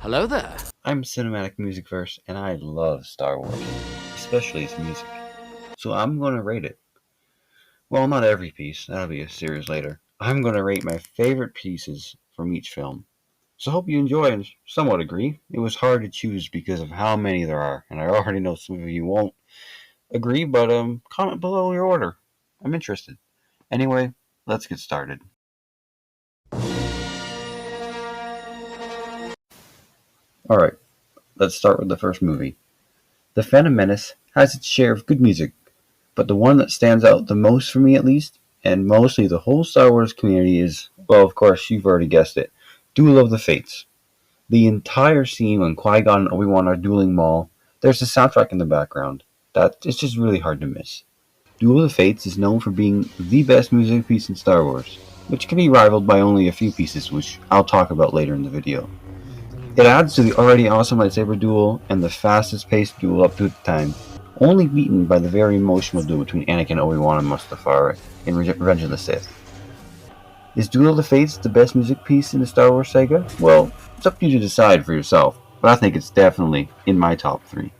Hello there. I'm Cinematic Music Verse, and I love Star Wars, especially its music. So I'm going to rate it. Well, not every piece, that'll be a series later. I'm going to rate my favorite pieces from each film. So I hope you enjoy and somewhat agree. It was hard to choose because of how many there are, and I already know some of you won't agree, but comment below your order. I'm interested. Anyway, let's get started. Alright, let's start with the first movie. The Phantom Menace has its share of good music, but the one that stands out the most for me at least, and mostly the whole Star Wars community is, well, of course, you've already guessed it, Duel of the Fates. The entire scene when Qui-Gon and Obi-Wan are dueling Maul, there's a soundtrack in the background. That it's just really hard to miss. Duel of the Fates is known for being the best music piece in Star Wars, which can be rivaled by only a few pieces, which I'll talk about later in the video. It adds to the already awesome lightsaber duel and the fastest paced duel up to the time, only beaten by the very emotional duel between Anakin, Obi-Wan, and Mustafar in Revenge of the Sith. Is Duel of the Fates the best music piece in the Star Wars saga? Well, it's up to you to decide for yourself, but I think it's definitely in my top 3.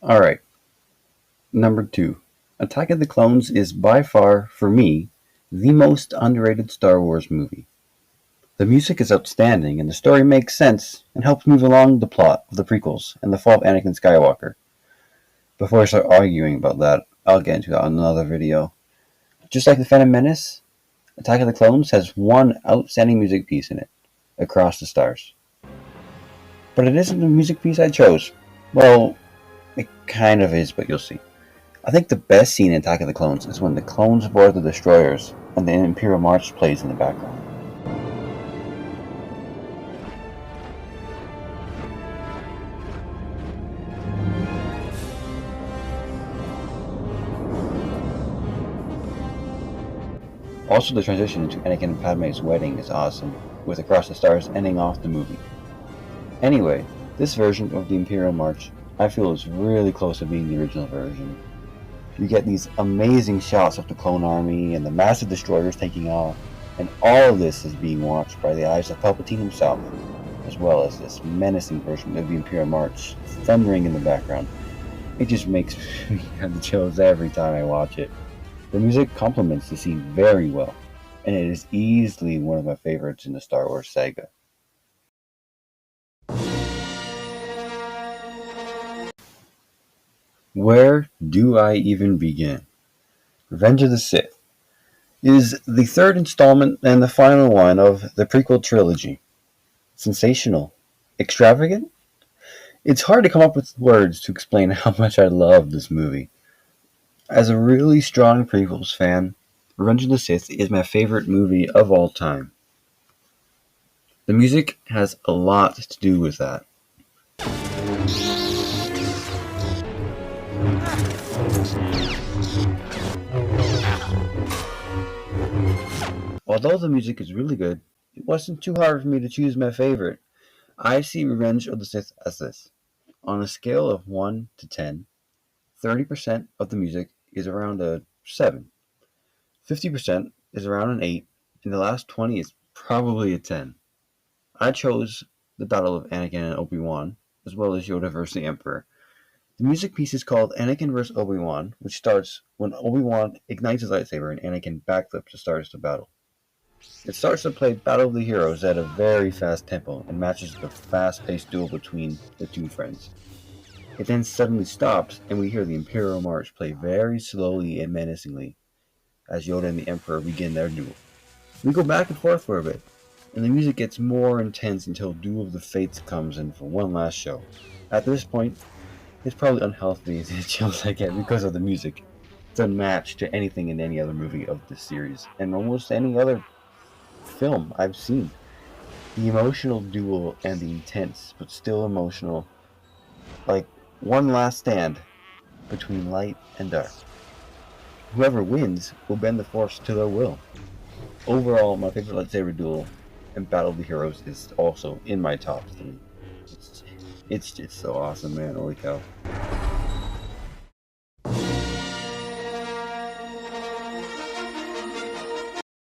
Alright, number 2. Attack of the Clones is by far, for me, the most underrated Star Wars movie. The music is outstanding, and the story makes sense and helps move along the plot of the prequels and the fall of Anakin Skywalker. Before I start arguing about that, I'll get into that in another video. Just like the Phantom Menace, Attack of the Clones has one outstanding music piece in it, Across the Stars. But it isn't the music piece I chose. Well, it kind of is, but you'll see. I think the best scene in Attack of the Clones is when the clones board the destroyers and the Imperial March plays in the background. Also, the transition into Anakin and Padme's wedding is awesome, with Across the Stars ending off the movie. Anyway, this version of the Imperial March I feel is really close to being the original version. You get these amazing shots of the clone army and the massive destroyers taking off, and all of this is being watched by the eyes of Palpatine himself, as well as this menacing version of the Imperial March thundering in the background. It just makes me have the chills every time I watch it. The music complements the scene very well, and it is easily one of my favorites in the Star Wars saga. Where do I even begin? Revenge of the Sith is the third installment and the final one of the prequel trilogy. Sensational. Extravagant? It's hard to come up with words to explain how much I love this movie. As a really strong prequels fan, Revenge of the Sith is my favorite movie of all time. The music has a lot to do with that. Although the music is really good, it wasn't too hard for me to choose my favorite. I see Revenge of the Sith as this. On a scale of 1 to 10, 30% of the music is around a 7. 50% is around an 8, and the last 20 is probably a 10. I chose the Battle of Anakin and Obi-Wan, as well as Yoda vs. the Emperor. The music piece is called Anakin vs. Obi-Wan, which starts when Obi-Wan ignites his lightsaber and Anakin backflips to start the battle. It starts to play Battle of the Heroes at a very fast tempo and matches the fast-paced duel between the two friends. It then suddenly stops, and we hear the Imperial March play very slowly and menacingly as Yoda and the Emperor begin their duel. We go back and forth for a bit, and the music gets more intense until Duel of the Fates comes in for one last show. At this point, it's probably unhealthy the chills I get because of the music. It's unmatched to anything in any other movie of this series, and almost any other film I've seen. The emotional duel and the intense, but still emotional, like one last stand between light and dark. Whoever wins will bend the Force to their will. Overall, my favorite lightsaber duel and Battle of the Heroes is also in my top 3. It's just so awesome, man. Holy cow.